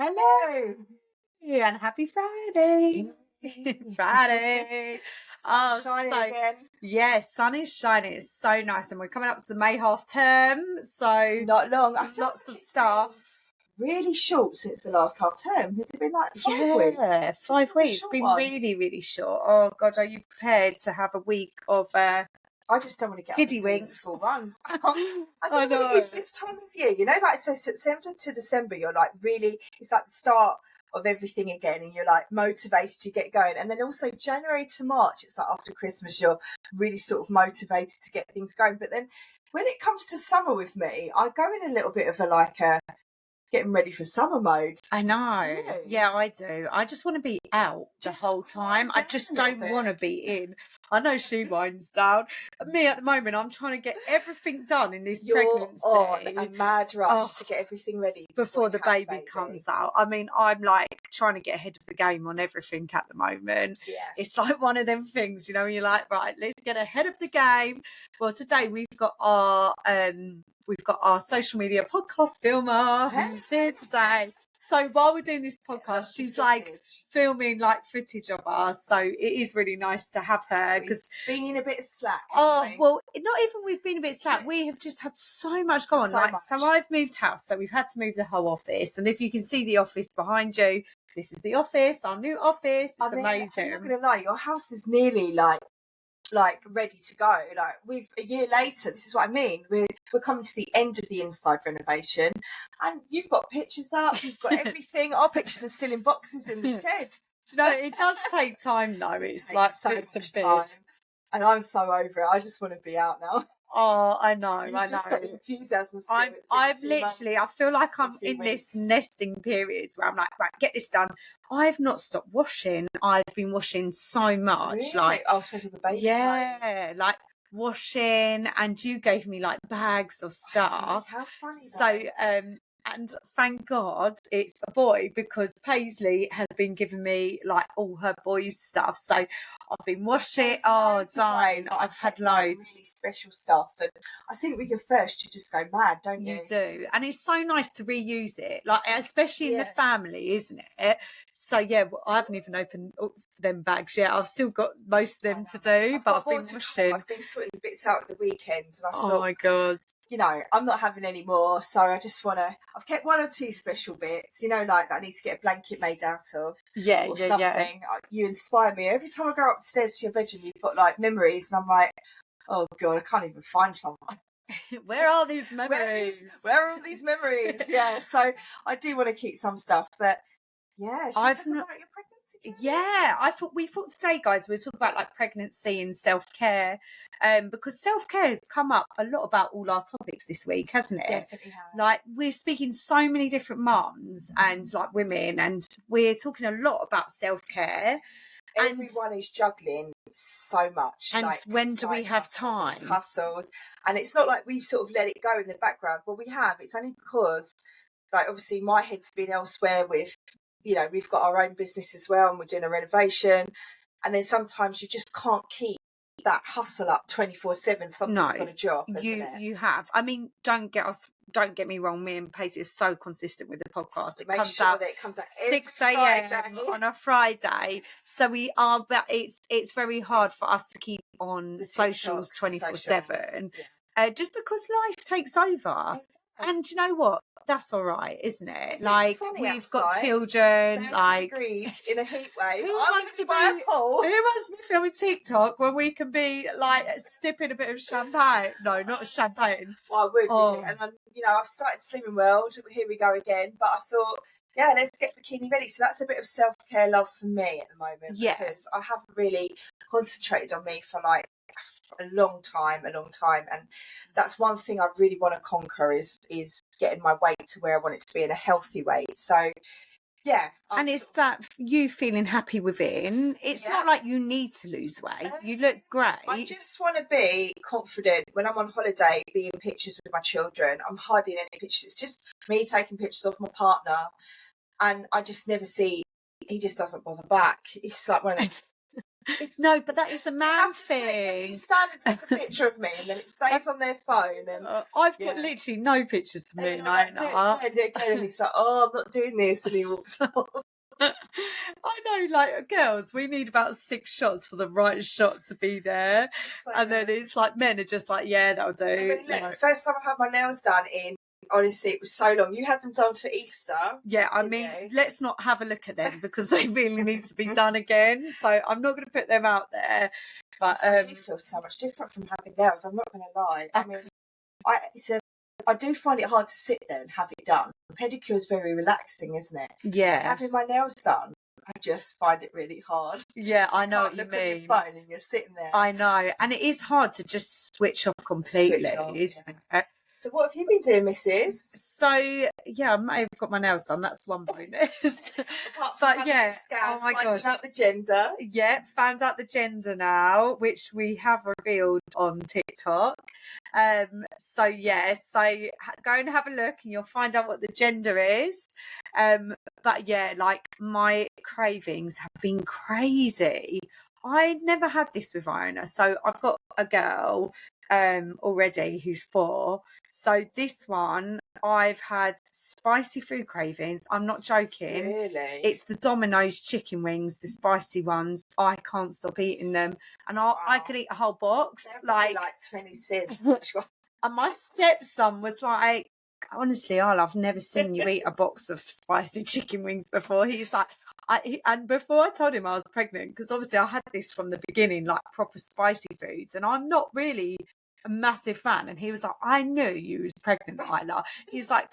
Hello. And happy Friday. Friday. Sun's shining again. Yes, sun is shining. It's so nice. And we're coming up to the May half term. So Not long. I feel lots like of it's stuff. been really short since the last half term. Has it been like 5 weeks? Yeah, 5 weeks. It's been really, really short. Oh, God, are you prepared to have a week of I just don't want to get kiddie up and do winks? school runs. I don't know what it is this time of year. You know, like so September to December, you're like really, it's like the start of everything again, and you're like motivated to get going. And then also January to March, it's like after Christmas, you're really sort of motivated to get things going. But then when it comes to summer with me, I go in a little bit of a getting ready for summer mode. I know. Do you? Yeah, I do. I just want to be out the whole time. I just don't want to be in. I know she winds down. Me at the moment, I'm trying to get everything done in this pregnancy. On a mad rush to get everything ready before the baby comes out. I mean, I'm like trying to get ahead of the game on everything at the moment. Yeah. It's like one of them things, you know, you're like, right, let's get ahead of the game. Well, today we've got our social media podcast filmer who's here today. So while we're doing this podcast, she's like filming like footage of us. So it is really nice to have her because being a bit slack. Well, not even we've been a bit slack. We have just had so much going on. So I've moved house, so we've had to move the whole office. And if you can see the office behind you, this is the office, our new office. It's amazing. I'm not gonna lie, your house is nearly like ready to go. Like we've a year later, this is what I mean. We're coming to the end of the inside renovation, and you've got pictures up, you've got everything. Our pictures are still in boxes in the shed. Do you know, it does take time though. It's like so much time, and I'm so over it. I just want to be out now. Oh, I know. Just got the enthusiasm. I've literally, I feel like I'm in this nesting period where I'm like, right, get this done. I've not stopped washing. I've been washing so much. Really? Like, especially the baby clothes. Like washing, and you gave me like bags of stuff. How funny. So, and thank God it's a boy, because Paisley has been giving me like all her boys' stuff. So I've been washing. I've had loads. Really special stuff, and I think with your first, you just go mad, don't you? You do, and it's so nice to reuse it, like especially in the family, isn't it? So yeah, I haven't even opened them bags yet. I've still got most of them to do, but I've been washing. I've been sorting the bits out at the weekend, and I thought, oh my God. You know, I'm not having any more, so I just want to. I've kept 1 or 2 special bits, you know, like that I need to get a blanket made out of. Something. You inspire me. Every time I go upstairs to your bedroom, you've got like memories, and I'm like, oh God, I can't even find someone. Where are these memories? Where are all these memories? Yeah, so I do want to keep some stuff, but yeah, should we talk about your pregnancy? Yeah, we thought today, guys, we'll talk about like pregnancy and self-care, because self-care has come up a lot about all our topics this week, hasn't it? Definitely has. Like we're speaking so many different mums and like women, and we're talking a lot about self-care. Everyone is juggling so much. And like, when do we have time? Hustles. And it's not like we've sort of let it go in the background. Well, we have. It's only because, like, obviously my head's been elsewhere with, you know, we've got our own business as well, and we're doing a renovation. And then sometimes you just can't keep that hustle up 24/7. Something's got a job, you have. I mean, don't get me wrong, me and Paisley are so consistent with the podcast. It comes out 6 a.m. on a Friday. So we are, but it's very hard for us to keep on the socials 24/7. Just because life takes over. And you know what? That's all right, isn't it? Like we've got children, like in a heat wave. Who wants to be filming TikTok when we can be like sipping a bit of champagne? No, not champagne. Well, I would, and I've started Slimming World. Here we go again. But I thought, let's get bikini ready. So that's a bit of self-care love for me at the moment. Yeah, because I haven't really concentrated on me for like a long time, and that's one thing I really want to conquer is getting my weight to where I want it to be in a healthy weight. So and it's that you feeling happy within. It's not like you need to lose weight. You look great. I just want to be confident when I'm on holiday, being pictures with my children. I'm hardly in any pictures. It's just me taking pictures of my partner, and I just never see. He just doesn't bother back. It's like one of those. No, but that is a man thing. You stand and take a picture of me, and then it stays on their phone. And I've got literally no pictures of me. Like, do it again, and he's like, "Oh, I'm not doing this," and he walks off. I know, like, girls, we need about 6 shots for the right shot to be there. So and then it's like men are just like, yeah, that'll do. I mean, look, first time I had my nails done honestly, it was so long. You had them done for Easter. Yeah, I mean, let's not have a look at them because they really need to be done again. So I'm not going to put them out there. But I do feel so much different from having nails. I'm not going to lie. I mean, I do find it hard to sit there and have it done. Pedicure is very relaxing, isn't it? Yeah. Having my nails done, I just find it really hard. Yeah, I know what you mean. At your phone and you're sitting there. I know, and it is hard to just switch off completely, isn't it? So what have you been doing, Mrs? So yeah, I may have got my nails done. That's one bonus. But yeah, oh my gosh, finding out the gender. Yeah, found out the gender now, which we have revealed on TikTok. So yeah, go and have a look, and you'll find out what the gender is. But yeah, like my cravings have been crazy. I never had this with Iona, so I've got a girl already who's 4. So this one, I've had spicy food cravings. I'm not joking. Really? It's the Domino's chicken wings, the spicy ones. I can't stop eating them, and I could eat a whole box. Like 20 cents. And my stepson was like, honestly, I've never seen you eat a box of spicy chicken wings before. He's like, and before I told him I was pregnant, because obviously I had this from the beginning, like proper spicy foods, and I'm not really a massive fan. And he was like, I knew you was pregnant, Isla. He's like,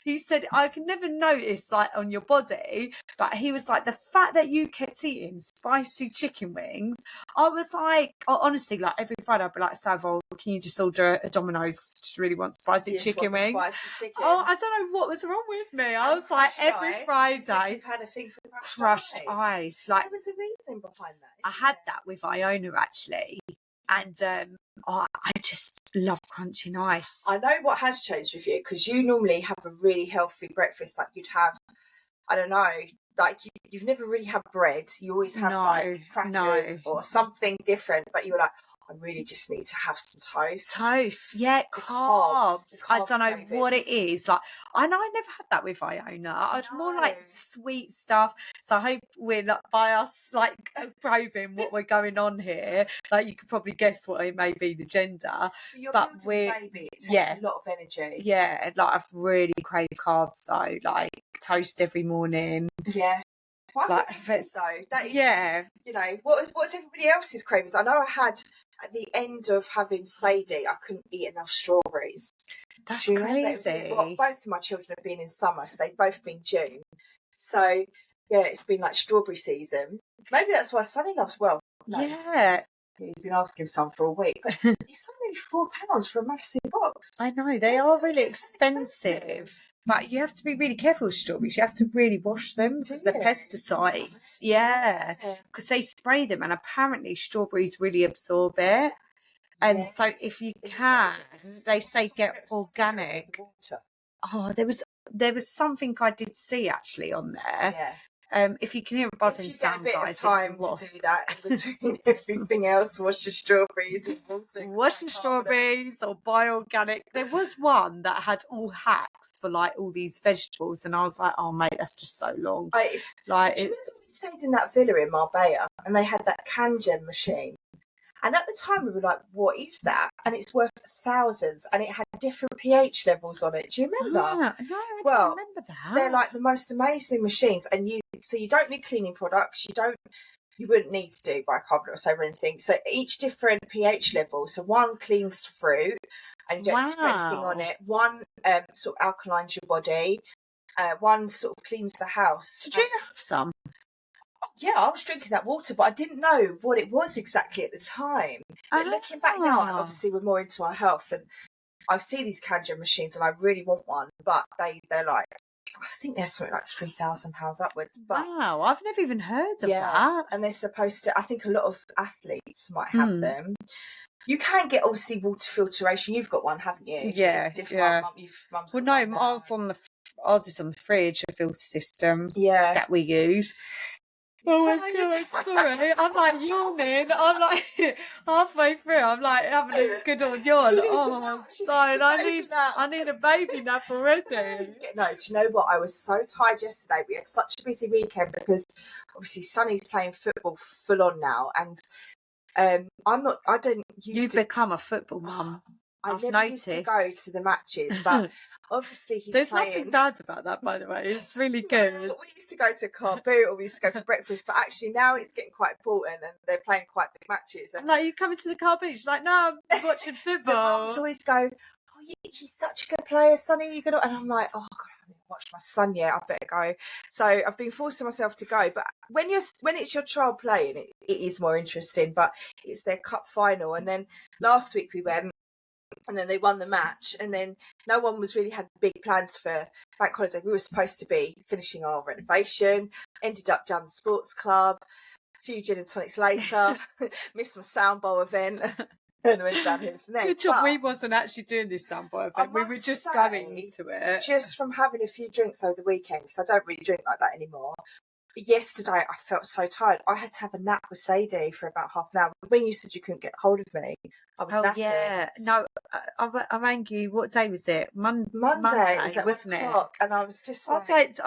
he said, I can never notice like on your body, but he was like, the fact that you kept eating spicy chicken wings, I was like, honestly, like every Friday I'd be like, Savile, can you just order a Domino's? I just really want spicy chicken wings. Spicy chicken. Oh, I don't know what was wrong with me. I was like, every Friday. You've had a thing for crushed ice. Like, there was a reason behind that. I had that with Iona actually. And I just love crunching ice. I know what has changed with you, because you normally have a really healthy breakfast. Like you'd have, I don't know, like you've never really had bread. You always have like crackers or something different. But you were like, I really just need to have some toast. Yeah, carbs. I don't know cravings. what it is. Like, I know I never had that with Iona. I was more like sweet stuff. So I hope we're not by us like probing what we're going on here. Like you could probably guess what it may be, the gender. But we're baby. It takes a lot of energy. Yeah, like I've really craved carbs though. Like toast every morning. Yeah. Well, I think that's good, though. That is, you know, what's everybody else's cravings? I know I had at the end of having Sadie, I couldn't eat enough strawberries. That's crazy. Well, both of my children have been in summer, so they've both been June. So yeah, it's been like strawberry season. Maybe that's why Sonny loves Yeah. He's been asking some for a week, but it's only £4 for a massive box. I know they are really expensive. But you have to be really careful with strawberries. You have to really wash them because they're pesticides. Yeah, because they spray them, and apparently strawberries really absorb it. And so if you can, they say get organic. Oh, there was something I did see actually on there. Yeah. If you can hear a buzzing sound, guys, time to do that in between everything else. Wash the strawberries and wash the strawberries or buy organic. There was one that had all hacks for like all these vegetables, and I was like, oh mate, that's just so long. We stayed in that villa in Marbella, and they had that CanGen machine. And at the time, we were like, what is that? And it's worth thousands. And it had different pH levels on it. Do you remember? No, I don't remember that. They're like the most amazing machines. And you don't need cleaning products. You wouldn't need to do bicarbonate or soap or anything. So each different pH level. So one cleans fruit and you don't need to put anything on it. One sort of alkalines your body. One sort of cleans the house. Did you have some? Yeah, I was drinking that water, but I didn't know what it was exactly at the time. But looking back now, and obviously we're more into our health, and I see these CanGen machines, and I really want one, but they're like, I think they're something like £3,000 upwards. But wow, I've never even heard of that. And they're supposed to, I think a lot of athletes might have them. You can get obviously water filtration. You've got one, haven't you? Yeah, Mum's well, no, ours is on the fridge, a filter system that we use. Oh my God, sorry. I'm like yawning. I'm like halfway through. I'm like having a good old yawn. Oh, sorry. I need a baby nap already. No, do you know what? I was so tired yesterday. We had such a busy weekend because obviously Sonny's playing football full on now, and I don't used You've to become a football mum. I never used to go to the matches, but obviously he's There's playing. nothing bad about that, by the way. It's really good. We used to go to car boot or we used to go for breakfast, but actually now it's getting quite important and they're playing quite big matches. And I'm like, you coming to the car boot? She's like, no, I'm watching football. The mums always go, oh, he's such a good player, Sonny. And I'm like, oh God, I haven't watched my son yet. I better go. So I've been forcing myself to go. But when it's your child playing, it is more interesting. But it's their cup final, and then last week we went. And then they won the match, and then no one was really had big plans for bank holiday. We were supposed to be finishing our renovation, ended up down the sports club, a few gin and tonics later, missed my sound bowl event, and went down here from there. Good job we wasn't actually doing this sound bowl event. We were just going into it. Just from having a few drinks over the weekend, because I don't really drink like that anymore. Yesterday I felt so tired. I had to have a nap with Sadie for about half an hour. When you said you couldn't get hold of me, I was napping. Yeah, no, I rang you. What day was it? Monday wasn't it? And I was just I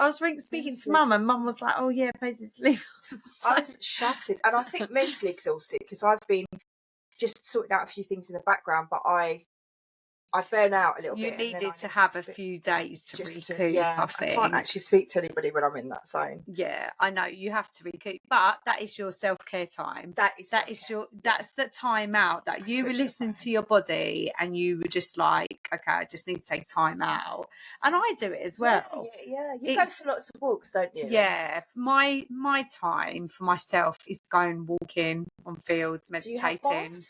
was speaking to Mum, and Mum was like, "Oh yeah, Paisley's sleeping." I was shattered, and I think mentally exhausted because I've been just sorting out a few things in the background, but I burn out a little bit. You needed to have a few days to recoup. I can't actually speak to anybody when I'm in that zone. Yeah, I know you have to recoup, but that is your self-care time. That's the time out that you were listening to your body, and you were just like, okay, I just need to take time out, and I do it as well. Yeah. You go for lots of walks, don't you? Yeah, my time for myself is going walking on fields, meditating.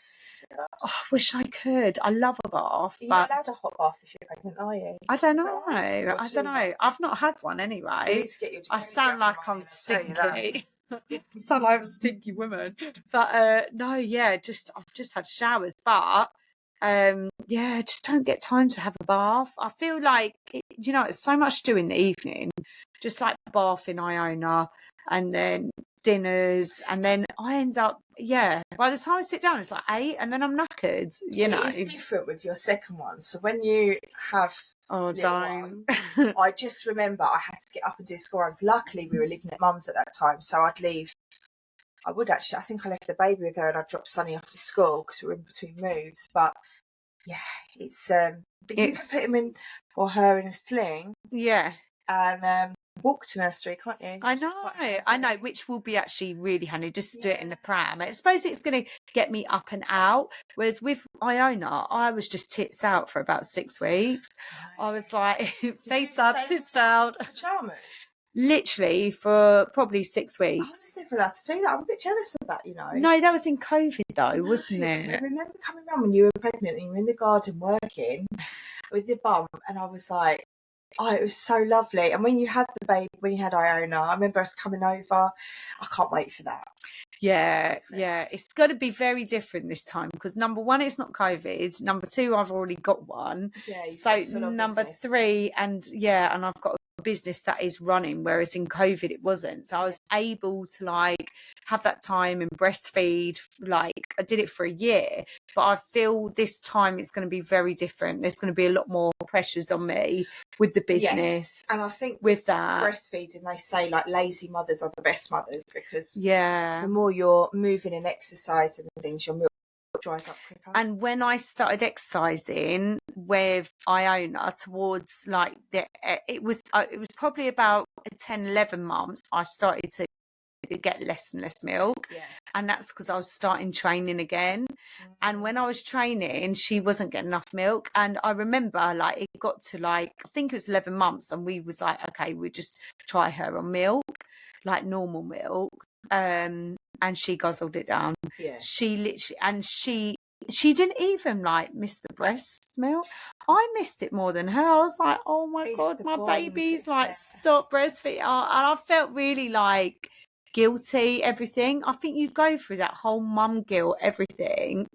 Oh, I wish I could. I love a bath. You're not allowed a hot bath if you're pregnant, are you? I don't know. I don't know. I've not had one anyway. I sound like I'm stinky. I sound like I'm a stinky woman. But no, yeah, I've just had showers. But just don't get time to have a bath. I feel like it's so much to do in the evening. Just like bathing Iona, and then dinners, and then I end up by the time I sit down it's like 8, and then I'm knackered. It's different with your second one. So when you have one, I just remember I had to get up and do school runs. Luckily we were living at Mum's at that time, so I think I left the baby with her, and I dropped Sonny off to school because we were in between moves. But yeah, it's you can put him in or her in a sling, and walk to nursery, can't you? I know, which will be actually really handy, just to do it in the pram. I suppose it's going to get me up and out, whereas with Iona I was just tits out for about 6 weeks. I was like face up, tits out, pajamas literally for probably 6 weeks. I was never allowed to do that. I'm a bit jealous of that, No, that was in COVID though, wasn't it? I remember coming round when you were pregnant and you were in the garden working with your bum, and I was like, oh, it was so lovely. And when you had the baby, when you had Iona, I remember us coming over. I can't wait for that. Yeah. It's got to be very different this time because number one, it's not COVID. Number two, I've already got one. Yeah. So number three, and I've got a business that is running, whereas in COVID it wasn't. So I was able to have that time and breastfeed. I did it for a year, but I feel this time it's going to be very different. There's going to be a lot more pressures on me with the business. Yes. And I think with that breastfeeding, they say lazy mothers are the best mothers because the more you're moving and exercising and things, your milk dries up quicker. And when I started exercising with Iona towards it was probably about 10-11 months I started to get less and less milk, and that's because I was starting training again. And when I was training she wasn't getting enough milk, and I remember it got to I think it was 11 months and we was like, okay, we'll just try her on milk, normal milk, and she guzzled it down. She literally, and she didn't even miss the breast milk. I missed it more than her. I was like, oh my God, my baby's stop breastfeeding. And I felt really guilty, everything. I think you go through that whole mum guilt, everything.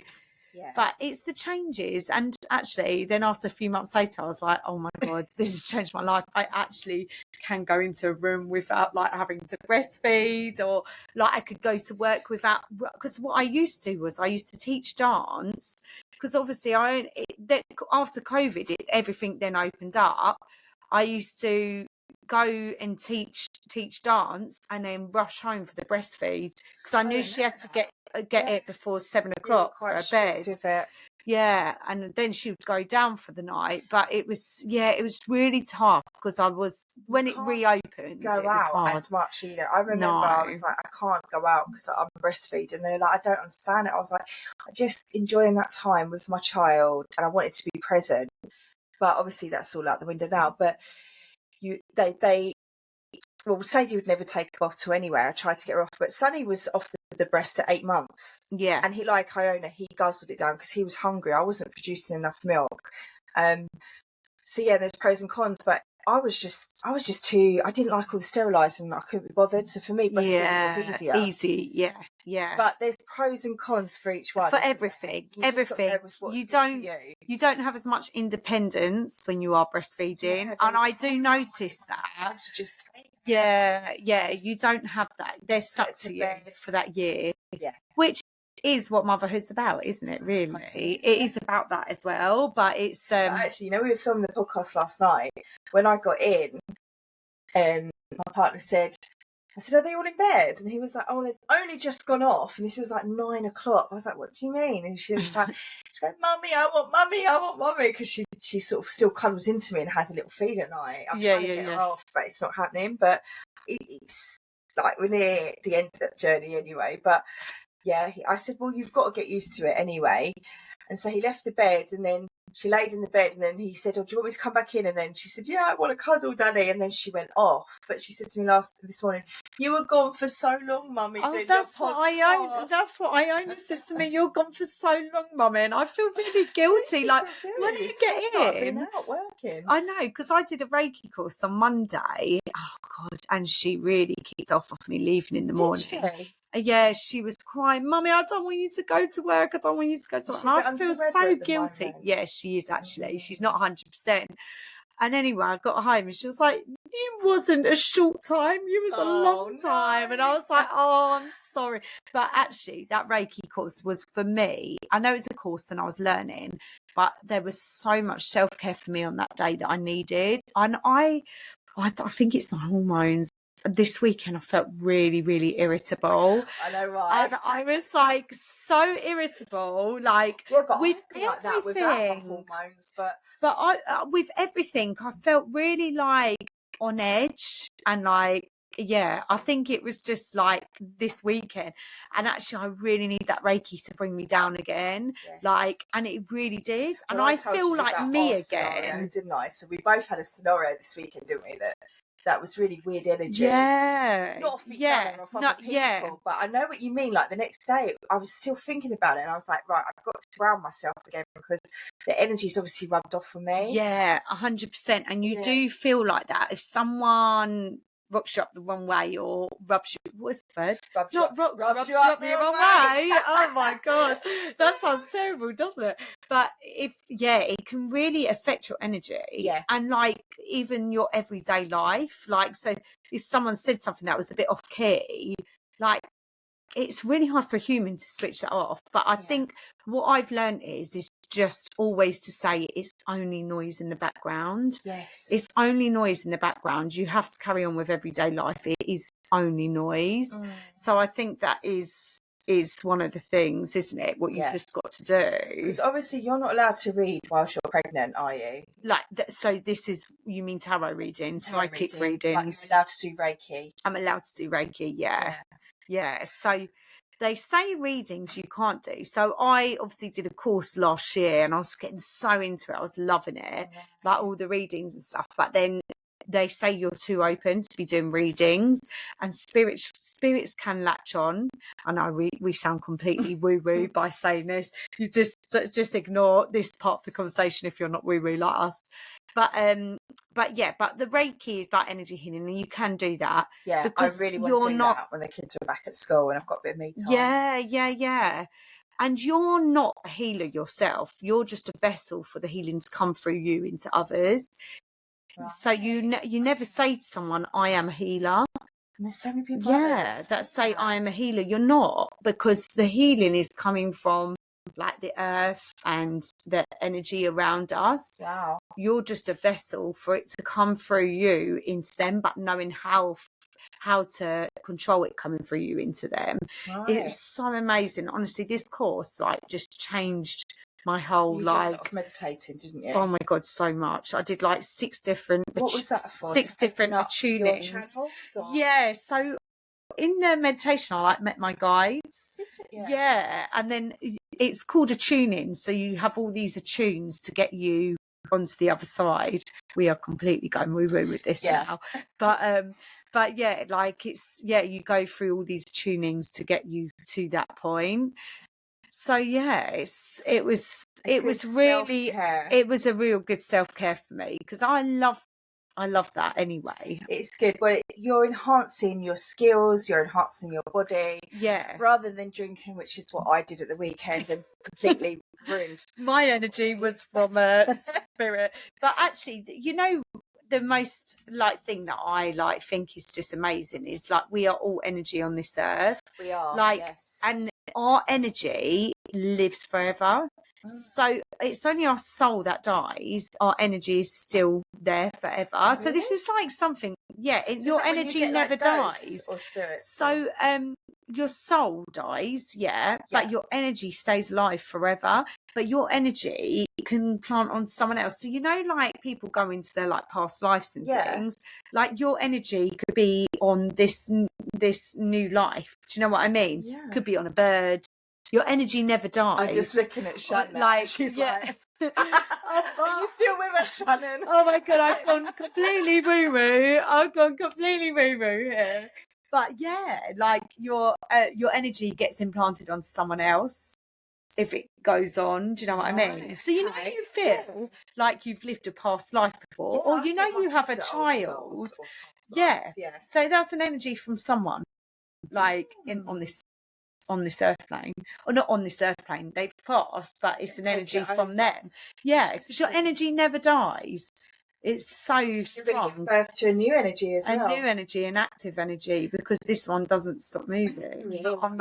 But it's the changes. And actually, then after a few months later, I was like, oh my God, this has changed my life. I actually can go into a room without like having to breastfeed, or like I could go to work without, because what I used to do was I used to teach dance, because obviously after COVID, everything then opened up. I used to go and teach dance and then rush home for the breastfeed, because I knew she had to get it before 7 o'clock for her bed. With it. Yeah, and then she would go down for the night. But it was really tough, because when it reopened, go it was out hard. as much either. I remember I was like, I can't go out because I'm breastfeeding. They're like, I don't understand it. I was like, I'm just enjoying that time with my child, and I wanted to be present. But obviously that's all out the window now. But well, Sadie would never take a bottle anyway. I tried to get her off, but Sonny was off the breast at 8 months. Yeah. And he, like Iona, he guzzled it down because he was hungry. I wasn't producing enough milk. So yeah, there's pros and cons, but I was just too, I didn't like all the sterilising, I couldn't be bothered. So for me, breastfeeding was easier. Easy, yeah. But there's pros and cons for each one. For everything. You don't have as much independence when you are breastfeeding. And I do notice that. You don't have that. They're stuck to you for that year. Yeah. Which is what motherhood's about, isn't it, really? It is about that as well, but it's actually, we were filming the podcast last night. When I got in, my partner said, I said, are they all in bed? And he was like, oh, they've only just gone off, and this is like 9 o'clock. I was like, what do you mean? And she was like, she's going, mummy, I want mummy, because she sort of still cuddles into me and has a little feed at night. I'm trying to get her off, but it's not happening. But it's like, we're near the end of that journey anyway. But yeah, I said, well, you've got to get used to it anyway. And so he left the bed, and then she laid in the bed, and then he said, oh, do you want me to come back in? And then she said, yeah, I want to cuddle, Daddy. And then she went off. But she said to me this morning, you were gone for so long, Mummy. Oh, that's what Iona says to me. You're gone for so long, Mummy. And I feel really guilty. Like, when you get in, out working. I know, because I did a Reiki course on Monday. Oh God, and she really kicked off me leaving in the morning. Yeah, she was crying, Mummy, I don't want you to go to work. I don't want you to go to work. And I feel so guilty. Yeah, she is actually. She's not 100%. And anyway, I got home and she was like, you wasn't a short time. You was a long time. And I was like, oh, I'm sorry. But actually, that Reiki course was for me. I know it's a course and I was learning, but there was so much self-care for me on that day that I needed. And I think it's my hormones. This weekend I felt really, really irritable. I know, right? And I was like so irritable, like with everything. Like that without hormones, but with everything, I felt really like on edge, and like I think it was just like this weekend. And actually, I really need that Reiki to bring me down again. Yes. Like, and it really did. And I feel like me again, scenario, didn't I? So we both had a scenario this weekend, didn't we? That was really weird energy. Yeah. Not off each other or from other people. But I know what you mean. Like the next day, I was still thinking about it, and I was like, right, I've got to ground myself again, because the energy's obviously rubbed off from me. Yeah, 100%. And you do feel like that. If someone rocks you up the wrong way or rubs you, what's the word? Rubs you up the wrong way. Oh my God. That sounds terrible, doesn't it? But it can really affect your energy. Yeah. And like even your everyday life. Like, so if someone said something that was a bit off key, like it's really hard for a human to switch that off. But I think what I've learned is just always to say it's only noise in the background. Yes. It's only noise in the background. You have to carry on with everyday life. It is only noise. So I think that is one of the things, isn't it? What you've just got to do. Because obviously you're not allowed to read whilst you're pregnant, are you? Like, so this is, you mean tarot reading, psychic readings? Like you're allowed to do Reiki. I'm allowed to do Reiki, yeah. So they say readings you can't do. So I obviously did a course last year and I was getting so into it. I was loving it, like all the readings and stuff. But then they say you're too open to be doing readings, and spirits can latch on. I know we sound completely woo-woo by saying this. You just ignore this part of the conversation if you're not woo-woo like us. But the Reiki is like energy healing, and you can do that. Yeah, because I really want to do that when the kids are back at school and I've got a bit of me time. Yeah. And you're not a healer yourself. You're just a vessel for the healing to come through you into others. Right. So you never say to someone, I am a healer. And there's so many people that say I am a healer. You're not, because the healing is coming from like the earth and the energy around us. Wow. You're just a vessel for it to come through you into them, but knowing how to control it coming through you into them. Right. It was so amazing. Honestly, this course like just changed my whole you life. Did a lot of meditating, didn't you? Oh my god, so much. I did like 6 different. What was that for? 6 different tunings. Yeah, so in the meditation, I met my guides. Did you? Yeah, and then it's called a tuning. So you have all these attunes to get you onto the other side. We are completely going woo-woo with this now, but yeah, like you go through all these tunings to get you to that point. So yeah, it was really self-care. It was a real good self-care for me, because I love that anyway. It's good. Well, you're enhancing your skills, you're enhancing your body. Yeah. Rather than drinking, which is what I did at the weekend and completely ruined. My energy was from spirit. But actually, the most thing that I think is just amazing is we are all energy on this earth. We are. Yes. And our energy lives forever. So it's only our soul that dies. Our energy is still there forever. Really? So this is like something, your energy never dies. Or spirit. So your soul dies, but your energy stays alive forever. But your energy can plant on someone else. So people go into their past lives and things. Your energy could be on this new life. Do you know what I mean? Yeah. Could be on a bird. Your energy never dies. I'm just looking at Shannon. She's like, are you still with us, Shannon? Oh my god, I've gone completely woo-woo. Yeah. But your energy gets implanted on someone else if it goes on. Do you know what I mean? So you feel like you've lived a past life before, or you have a child. So that's an energy from someone on this earth plane, or not on this earth plane, they've passed, but it's an energy from them. Because your energy never dies. It's so strong. You're going to give birth to a new energy as well. A new energy, an active energy, because this one doesn't stop moving. I'm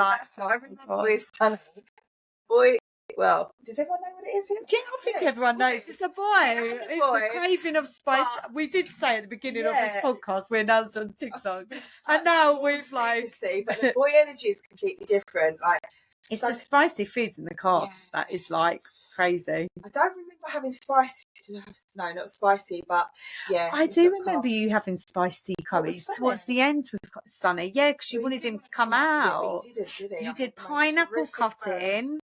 boy. Well, does everyone know what it is yet? Yeah, I think everyone knows. It's a boy. It's the craving of spice. We did say at the beginning of this podcast, we're now on TikTok. And now we've but the boy energy is completely different. It's the spicy foods and the carbs that is crazy. I don't remember having spicy. No, not spicy, but I do remember you having spicy curries towards the end with Sonny. Yeah, because you wanted him to come out. Yeah, he didn't. You did pineapple cutting.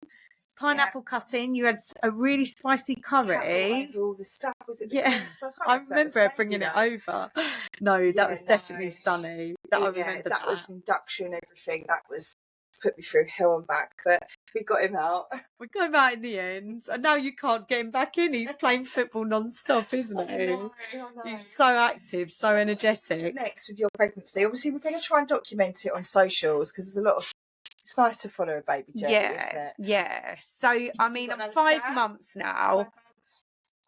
You had a really spicy curry. All the stuff, was it? I remember bringing it over. No, that was definitely Sunny. I remember that was induction. Everything that was put me through hell and back, but we got him out. We got him out in the end, and now you can't get him back in. He's playing football non-stop, isn't he? I know. He's so active, so energetic. Next, with your pregnancy, obviously we're going to try and document it on socials, because there's a lot of. It's nice to follow a baby journey, isn't it? Yeah. So I mean, I'm 5 months now.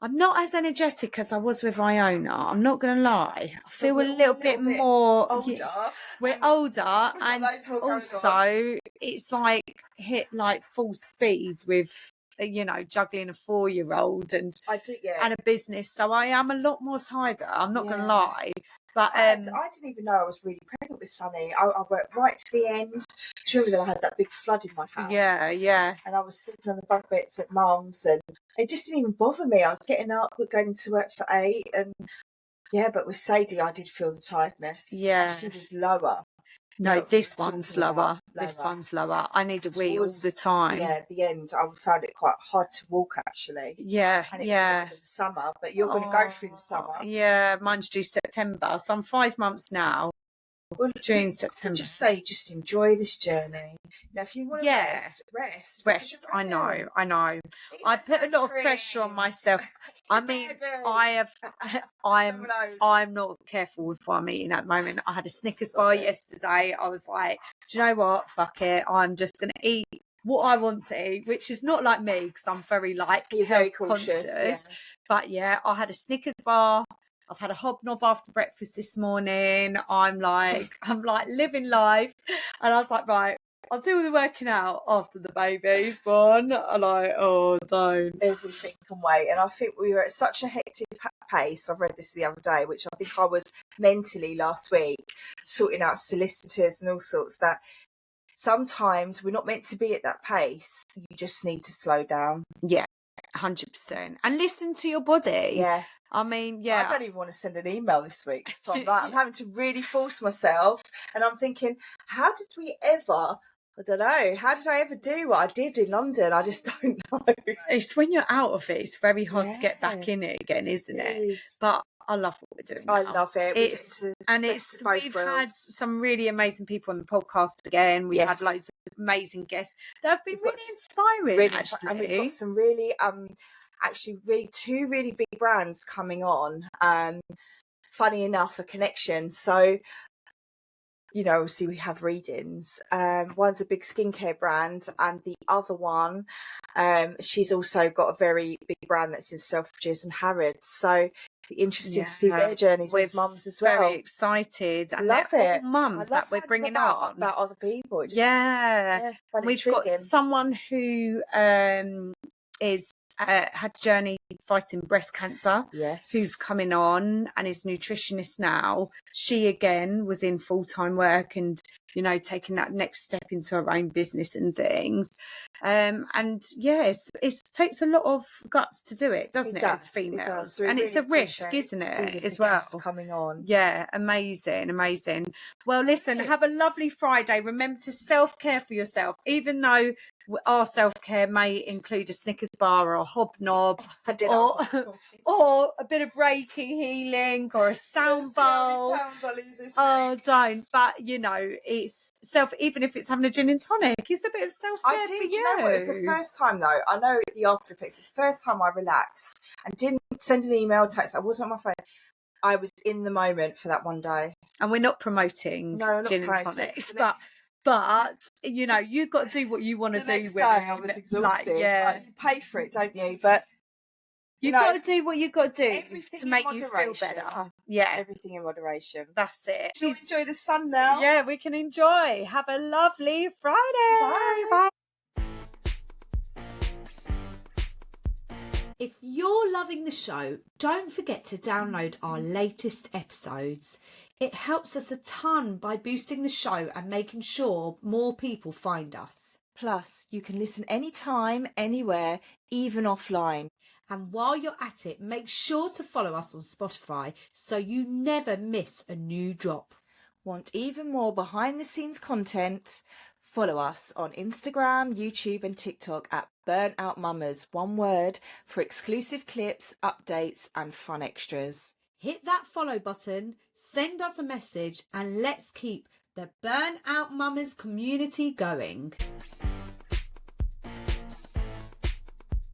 I'm not as energetic as I was with Iona. I'm not going to lie. I feel a little bit more older. We're older, and also it's hit full speed with juggling a 4-year-old and a business. So I am a lot more tired. I'm not going to lie. But I didn't even know I was really pregnant with Sonny. I worked right to the end. Surely then I had that big flood in my house. Yeah. And I was sleeping on the bunk beds at mum's, and it just didn't even bother me. I was getting up, going to work for 8, and but with Sadie I did feel the tiredness. Yeah. She was lower. No, this one's lower. This one's lower. I need a wee all the time. Yeah, at the end, I found it quite hard to walk, actually. Yeah, and it was in the summer, but you're going to go through the summer. Yeah, mine's due September, so I'm 5 months now. Well, June, September. Just enjoy this journey. Now, if you want to rest. I know. I put a lot of pressure on myself. I mean, I'm not careful with what I'm eating at the moment. I had a Snickers bar yesterday. I was like, do you know what? Fuck it. I'm just going to eat what I want to eat, which is not like me because I'm very like You're very cautious. Yeah. But yeah, I had a Snickers bar. I've had a hobnob after breakfast this morning. I'm like living life, and I was like, right, I'll do all the working out after the baby's born. And don't. Everything can wait. And I think we were at such a hectic pace. I read this the other day, which I think I was mentally last week, sorting out solicitors and all sorts, that sometimes we're not meant to be at that pace. You just need to slow down. Yeah, 100%. And listen to your body. Yeah. I mean, yeah. I don't even want to send an email this week. So I'm having to really force myself. And I'm thinking, how did we ever... I don't know. How did I ever do what I did in London? I just don't know. It's when you're out of it, it's very hard to get back in it again, isn't it? But I love what we're doing now. I love it. We've had some really amazing people on the podcast again. We've had loads of amazing guests that have been really inspiring, actually. And we've got some really, two really big brands coming on. Funny enough, a connection. So, you know, obviously we have readings. One's a big skincare brand, and the other one, she's also got a very big brand that's in Selfridges and Harrods. So be interesting to see their journeys as mums as well. Very excited. I love it. Mums that we're bringing on about other people. We've got someone who is had a journey fighting breast cancer, who's coming on and is nutritionist now. She again was in full-time work and, you know, taking that next step into her own business and things. And yes, it takes a lot of guts to do it, doesn't it as females? And really, it's a risk, isn't it, as well? Coming on. Yeah, amazing. Well, listen, have a lovely Friday. Remember to self-care for yourself, even though our self-care may include a Snickers bar or a hobnob or a bit of Reiki healing or a sound bowl. Don't. But, you know, it's even if it's having a gin and tonic, it's a bit of self-care for you. You know what? It's the first time, though. I know the after effects. It's the first time I relaxed and didn't send an email, text. I wasn't on my phone. I was in the moment for that one day. And we're not promoting gin and tonics, but you know, you've got to do what you want to do. Next day I was exhausted. You pay for it, don't you? But you've got to do what you've got to do to make you feel better. Yeah, everything in moderation. That's it. Shall we enjoy the sun now? Yeah, we can enjoy. Have a lovely Friday. Bye. If you're loving the show, don't forget to download our latest episodes. It helps us a ton by boosting the show and making sure more people find us. Plus, you can listen anytime, anywhere, even offline. And while you're at it, make sure to follow us on Spotify so you never miss a new drop. Want even more behind-the-scenes content? Follow us on Instagram, YouTube and TikTok at Burnout Mamas, one word, for exclusive clips, updates and fun extras. Hit that follow button, send us a message and let's keep the Burnout Mamas community going.